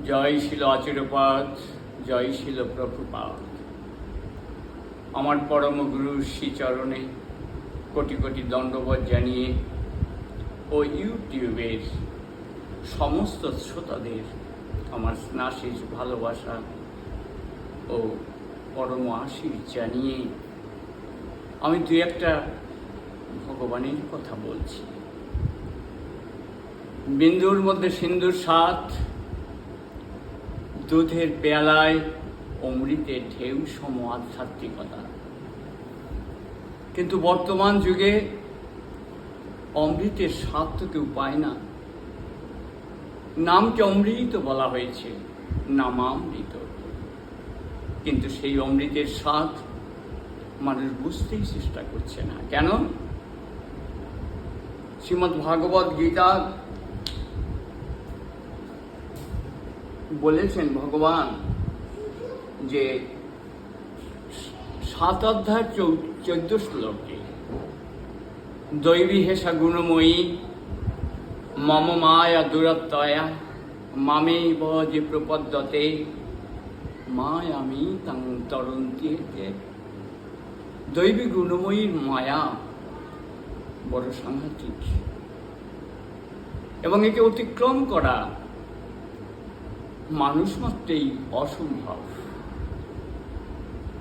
জয় শিল আচিরপাদ, জয় শিল প্রভুপাদ। আমার পরম গুরুর শ্রীচরণে কোটি কোটি দণ্ডবোধ জানিয়ে ও ইউটিউবের সমস্ত শ্রোতাদের আমার স্নাশিস ভালোবাসা ও পরম আশীর জানিয়ে আমি দু একটা ভগবানের কথা বলছি। বিন্দুর মধ্যে সিন্ধুর স্বাদ, দুধের পেয়ালায় অমৃতের ঢেউ সম আধ্যাত্মিকতা। কিন্তু বর্তমান যুগে অমৃতের স্বাদ তো কেউ পায় না। নামকে অমৃত বলা হয়েছে, নামামৃত, কিন্তু সেই অমৃতের স্বাদ মানুষ বুঝতেই চেষ্টা করছে না। কেন? শ্রীমদ্ ভাগবত গীতা বলেছেন ভগবান যে 7 অধ্যায় 14 শ্লোকে, দৈবী হেষা গুণময়ী মম মায়া দুরত্যয়া মামেব যে প্রপদ্যতে মায়ামি তাং তরন্তি। দৈবী গুণময়ীর মায়া বড় সাংঘাতিক এবং একে অতিক্রম করা মানুষ মাত্রেই অসম্ভব।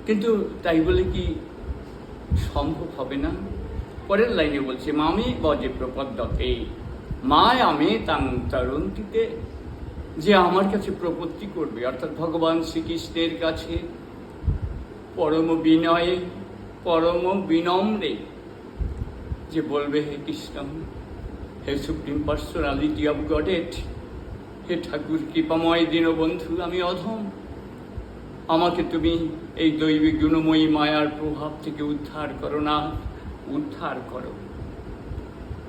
কিন্তু তাই বলে কি সম্ভব হবে না? পরের লাইনে বলছে, মামি বজে প্রপদ্যতে মায়ামে তাং তরন্তিতে, যে আমার কাছে প্রপত্তি করবে, অর্থাৎ ভগবান শ্রীকৃষ্ণের কাছে পরম বিনয়ে পরম বিনম্রে যে বলবে, হে কৃষ্ণ, হে সুপ্রিম পার্সোনালিটি অফ গডেড, হে ঠাকুর কৃপাময় দীনবন্ধু, আমি অধম, আমাকে তুমি এই দৈবিক গুণময়ী মায়ার প্রভাব থেকে উদ্ধার করো না, উদ্ধার করো।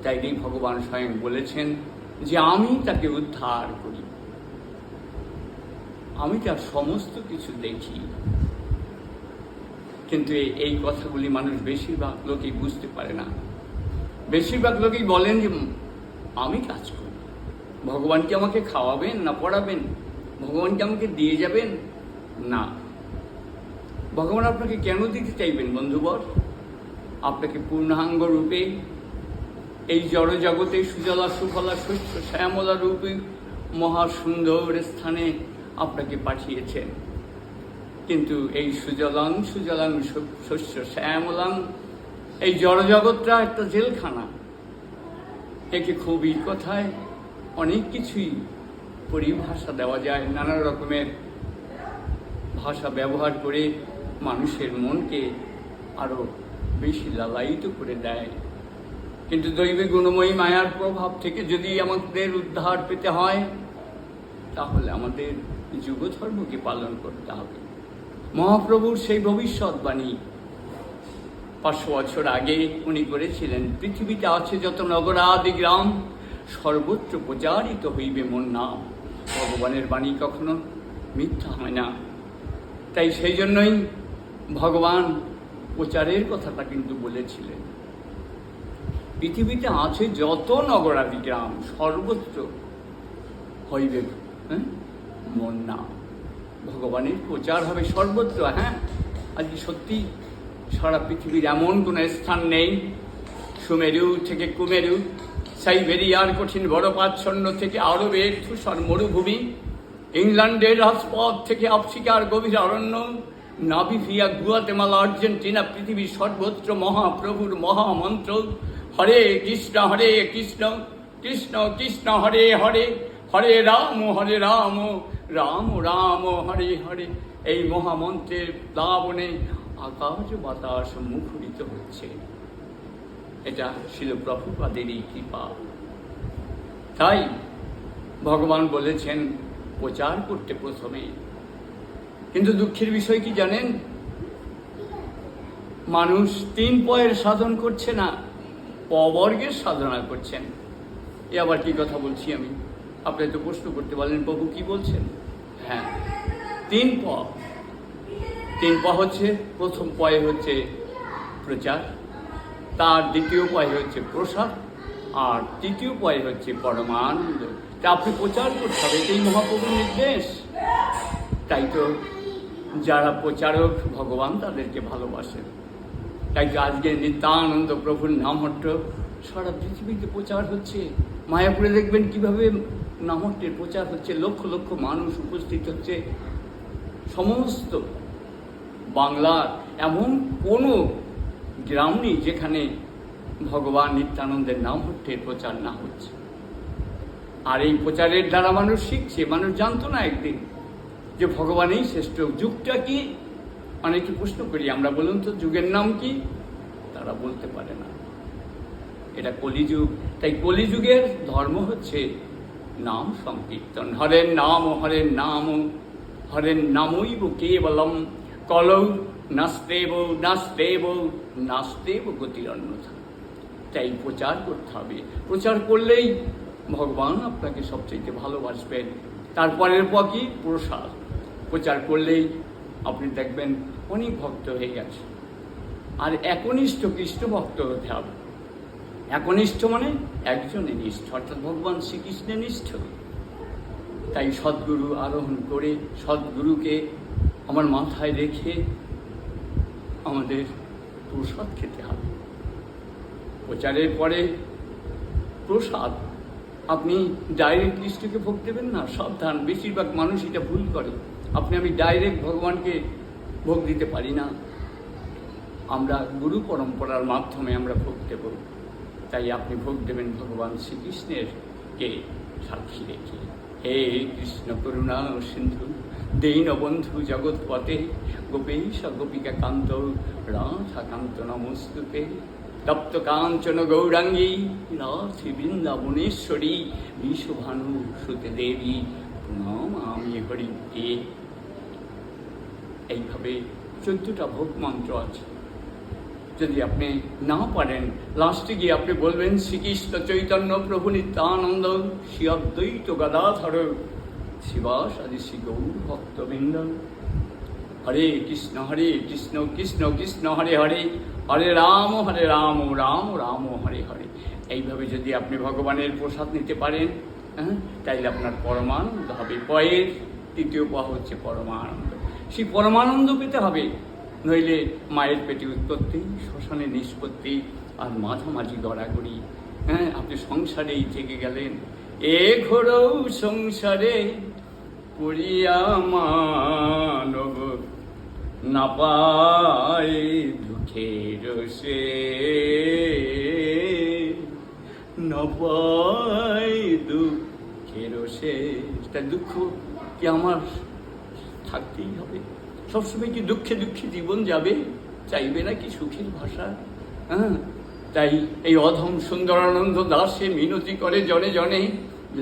তাই ভগবান স্বয়ং বলেছেন যে আমি তাকে উদ্ধার করি, আমি তার সমস্ত কিছু দেখি। কিন্তু এই কথাগুলি মানুষ বেশিরভাগ লোকই বুঝতে পারে না। বেশিরভাগ লোকই বলেন যে আমি কাজ করি, ভগবান কি আমাকে খাওয়াবেন না পড়াবেন? ভগবান কি আমাকে দিয়ে যাবেন? না। ভগবান আপনাকে কেন দিতে চাইবেন বন্ধুবর? আপনাকে পূর্ণাঙ্গ রূপে এই জড় জগতে সুজলা সুফলা শস্য শ্যামলা রূপে মহাসুন্দর স্থানে আপনাকে পাঠিয়েছেন। কিন্তু এই সুজলাং সুজলাং শস্য শ্যামলাং এই জড় জগৎটা একটা জেলখানা। একে খুবই কথায় অনেক কিছুই পরিভাষা দেওয়া যায়, নানা রকমের ভাষা ব্যবহার করে মানুষের মনকে আরো বেশি লালায়িত করে দেয়। কিন্তু দৈবিক গুণময়ী মায়ার প্রভাব থেকে যদি আমাদের উদ্ধার পেতে হয়, তাহলে আমাদের যুগধর্মকে পালন করতে হবে। মহাপ্রভুর সেই ভবিষ্যৎবাণী 500 বছর আগে উনি করেছিলেন, পৃথিবীতে আছে যত নগরাদি গ্রাম সর্বত্র প্রচারিত হইবে মোর নাম। ভগবানের বাণী কখনো মিথ্যা হয় না। তাই সেই জন্যই ভগবান প্রচারের কথাটা কিন্তু বলেছিলেন, পৃথিবীতে আছে যত নগরাদি গ্রাম সর্বত্র হইবে মোর নাম। ভগবানের প্রচার হবে সর্বত্র। হ্যাঁ, আজকে সত্যি সারা পৃথিবীর এমন কোনো স্থান নেই, সুমেরু থেকে কুমেরু, সাইবেরিয়ার কঠিন বরফাচ্ছন্ন থেকে আরবের ধূসর মরুভূমি, ইংল্যান্ডের রাজপথ থেকে আফ্রিকার গভীর অরণ্য, নামিবিয়া, গুয়াতেমালা, আর্জেন্টিনা, পৃথিবীর সর্বত্র মহাপ্রভুর মহামন্ত্র হরে কৃষ্ণ কৃষ্ণ কৃষ্ণ হরে হরে, হরে রাম রাম রাম হরে হরে। এই মহামন্ত্রের প্লাবনে আকাশ বাতাস মুখরিত হচ্ছে। এটা ছিল প্রভুপাদেরই কৃপা। তাই ভগবান বলেছেন প্রচার করতে প্রথমে। কিন্তু দুঃখের বিষয় কি জানেন? মানুষ 3 পয়ের সাধন করছে না, পবর্গের সাধনা করছেন। এ আবার কি কথা বলছি আমি? আপনি তো প্রশ্ন করতে পারলেন, প্রভু কি বলছেন? হ্যাঁ, 3 প। 3 প হচ্ছে, প্রথম পয়ে হচ্ছে প্রচার, তার দ্বিতীয় পয়ে হচ্ছে প্রসাদ, আর তৃতীয় পয়ে হচ্ছে পরমানন্দ। তা আপনি প্রচার করতে হবে, এটাই মহাপ্রভুর নির্দেশ। তাই তো যারা প্রচারক ভগবান তাদেরকে ভালোবাসেন। তাই তো আজকে নিত্যানন্দ প্রভুর নামহট্ট সারা পৃথিবীতে প্রচার হচ্ছে। মায়াপুরে দেখবেন কিভাবে নামহট্টের প্রচার হচ্ছে, লক্ষ লক্ষ মানুষ উপস্থিত হচ্ছে। সমস্ত বাংলার এমন কোনো গ্রাম নেই যেখানে ভগবান নিত্যানন্দের নামহট্টের প্রচার না হচ্ছে। আর এই প্রচারের দ্বারা মানুষ শিখছে। মানুষ জানতো না একদিন যে ভগবানই শ্রেষ্ঠ। যুগটা কি? অনেকে প্রশ্ন করি আমরা, বলুন তো যুগের নাম কি? তারা বলতে পারে না। এটা কলিযুগ। তাই কলিযুগের ধর্ম হচ্ছে নাম সংকীর্তন। হরের নাম হরের নাম, হরের নামৈব কেবলম, কলৌ নাস্তেব নাস্তেব নাস্তেব গতিরন্যথা। তাই প্রচার করতে হবে। প্রচার করলেই ভগবান আপনাকে সবচেয়ে ভালোবাসবেন। তারপরের পর কি? প্রসাদ। প্রচার করলেই আপনি দেখবেন অনেক ভক্ত হয়ে গেছে। আর একনিষ্ঠ কৃষ্ণ ভক্ত হতে হবে। একনিষ্ঠ মানে একজনে নিষ্ঠ, অর্থাৎ ভগবান শ্রীকৃষ্ণের নিষ্ঠ। তাই সদ্গুরু আরোহণ করে সদ্গুরুকে আমার মাথায় রেখে আমাদের প্রসাদ খেতে হবে। প্রচারের পরে প্রসাদ। আপনি ডাইরেক্ট কৃষ্ণকে ভোগ দেবেন না, সাবধান। বেশিরভাগ মানুষ এটা ভুল করে। আমি ডাইরেক্ট ভগবানকে ভোগ দিতে পারি না। আমরা গুরু পরম্পরার মাধ্যমে আমরা ভোগ দেব। তাই আপনি ভোগ দেবেন ভগবান শ্রীকৃষ্ণের কে সাক্ষী রেখে। হে কৃষ্ণ করুণা সিন্ধু দীনবন্ধু জগৎপতে, গোপীশ গোপিকা কান্ত রাধা কান্ত নমস্তুতে। তপ্ত কাঞ্চন গৌরাঙ্গী রাধে বৃন্দাবনেশ্বরী, বিশ্বভানু সুতে দেবী প্রণাম আমি হরিকে। এইভাবে 14টা ভোগ মন্ত্র আছে। যদি আপনি না পারেন, লাস্টে গিয়ে আপনি বলবেন শ্রীকৃষ্ণ চৈতন্য প্রভু নিত্যানন্দ শ্রী অদ্বৈত গদাধর শিবাসাদি শ্রী গৌর ভক্তবৃন্দ, হরে কৃষ্ণ কৃষ্ণ কৃষ্ণ হরে হরে, হরে রাম রাম রাম হরে হরে। এইভাবে যদি আপনি ভগবানের প্রসাদ নিতে পারেন, তাইলে আপনার পরমানন্দ হবে। পয়ের তৃতীয় পা হচ্ছে পরমানন্দ। সেই পরমানন্দ পেতে হবে, নইলে মায়ের পেটে উৎপত্তি, শ্মশানে নিষ্পত্তি, আর মাঝামাঝি গড়াগড়ি। আপনি সংসারেই থেকে গেলেন। এ ঘোর সংসারে পড়িয়া মানব, না পায় দুঃখের সে, না পায় দুঃখের সে। তাই দুঃখ কি আমার থাকতেই হবে? সবসময় কি দুঃখে দুঃখে জীবন যাবে? চাইবে নাকি সুখের ভাষা? তাই এই অধম সুন্দরানন্দ দাসে মিনতি করে জনে জনে,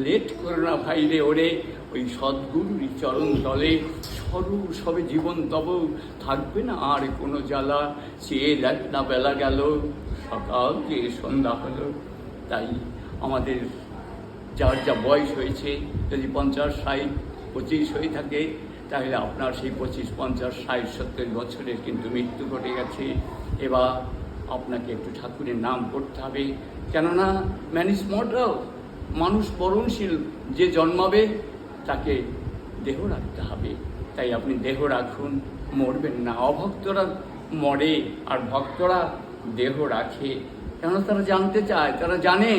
লেট করো না ভাই রে ওরে, ওই সদ্গুরুর চরণ তলে সরু সবে জীবন তব, থাকবে না আর কোনো জ্বালা। চেয়ে দেখ না বেলা গেল, সকাল গিয়ে সন্ধ্যা হলো। তাই আমাদের যার যা বয়স হয়েছে, যদি 50, 60, 25 হয়ে থাকে, তাহলে আপনার সেই 25, 50, 60, 70 বছরের কিন্তু মৃত্যু ঘটে গেছে। এবার আপনাকে একটু ঠাকুরের নাম করতে হবে। কেননা ম্যান ইজ মর্টাল, মানুষ মরণশীল। যে জন্মাবে তাকে দেহ রাখতে হবে। তাই আপনি দেহ রাখুন, মরবেন না। অভক্তরা মরে আর ভক্তরা দেহ রাখে। কেননা তারা জানতে চায়, তারা জানে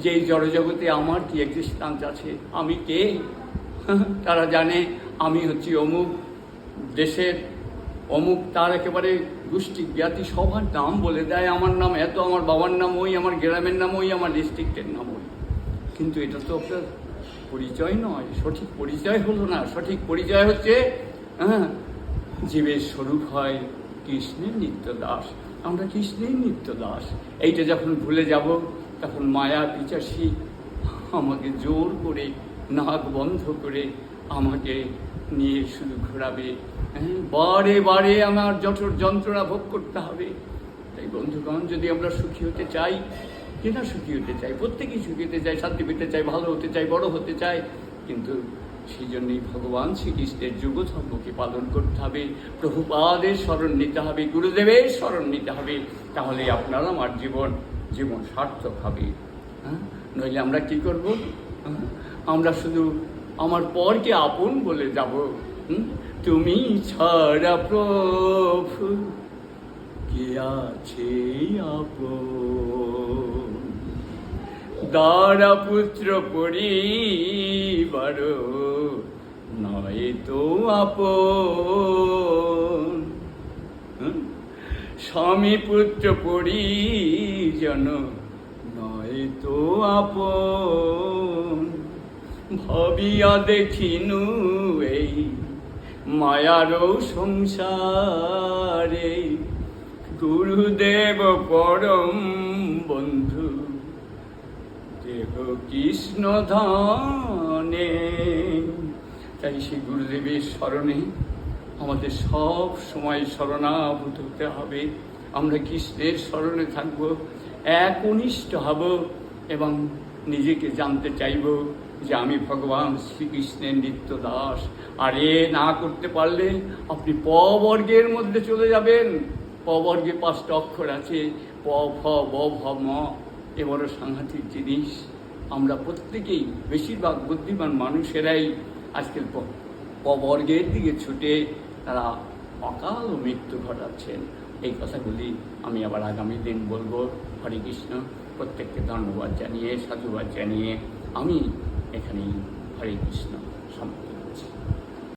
যে এই জড়জগতে আমার কি এক্সিস্টেন্স আছে, আমি কে। তারা জানে আমি হচ্ছি অমুক দেশের অমুক, তার একেবারে গোষ্ঠী জ্ঞাতি সবার নাম বলে দেয়। আমার নাম এত, আমার বাবার নাম ওই, আমার গ্রামের নাম ওই, আমার ডিস্ট্রিক্টের নাম ওই। কিন্তু এটা তো আপনার পরিচয় নয়, সঠিক পরিচয় হলো না। সঠিক পরিচয় হচ্ছে জীবের স্বরূপ হয় কৃষ্ণের নিত্য দাস। আমরা কৃষ্ণের নিত্য দাস। এইটা যখন ভুলে যাব, তখন মায়া পিচাসী আমাকে জোর করে, নাক বন্ধ করে আমাকে নিয়ে শুধু ঘোরাবে। বারে বারে আমার জঠর যন্ত্রণা ভোগ করতে হবে। তাই বন্ধুগণ, যদি আমরা সুখী হতে চাই, কিনা সুখী হতে চাই, প্রত্যেকেই সুখী হতে চাই, শান্তি পেতে চাই, ভালো হতে চাই, বড় হতে চাই, কিন্তু সেই জন্যই ভগবান শ্রীকৃষ্ণের যুগধর্মকে পালন করতে হবে, প্রভুপাদের স্মরণ নিতে হবে, গুরুদেবের স্মরণ নিতে হবে। তাহলে আপনার আমার জীবন সার্থক হবে। নইলে আমরা কি করব? আমরা শুধু আমার পরকে আপন বলে যাব। তুমি ছাড়া প্রভু কে আছে আপন, দারা পুত্র পরিবার নয় তো আপন, স্বামী পুত্র পরিজন নয় তো আপন। ভাবিয়া দেখিনু এই মায়ারও সংসারে, গুরুদেব পরম বন্ধু দেহ কৃষ্ণ ধানে। তাই সেই গুরুদেবের স্মরণে আমাদের সব সময় শরণাভূত হতে হবে। আমরা কৃষ্ণের স্মরণে থাকব, একনিষ্ঠ হব এবং নিজেকে জানতে চাইব যে আমি ভগবান শ্রীকৃষ্ণের নিত্য দাস। আর এ না করতে পারলে আপনি প বর্গের মধ্যে চলে যাবেন। প বর্গে 5টা অক্ষর আছে, প ফ ব ভ ম। এ বড় সাংঘাতিক জিনিস। আমরা প্রত্যেকেই, বেশিরভাগ বুদ্ধিমান মানুষেরাই আজকের প বর্গের দিকে ছুটে তারা অকাল মৃত্যু ঘটাচ্ছেন। এই কথাগুলি আমি আবার আগামী দিন বলবো। হরে কৃষ্ণ। প্রত্যেককে ধন্যবাদ জানিয়ে, সাধুবাদ জানিয়ে আমি এখানেই হরে কৃষ্ণ সমাপ্ত।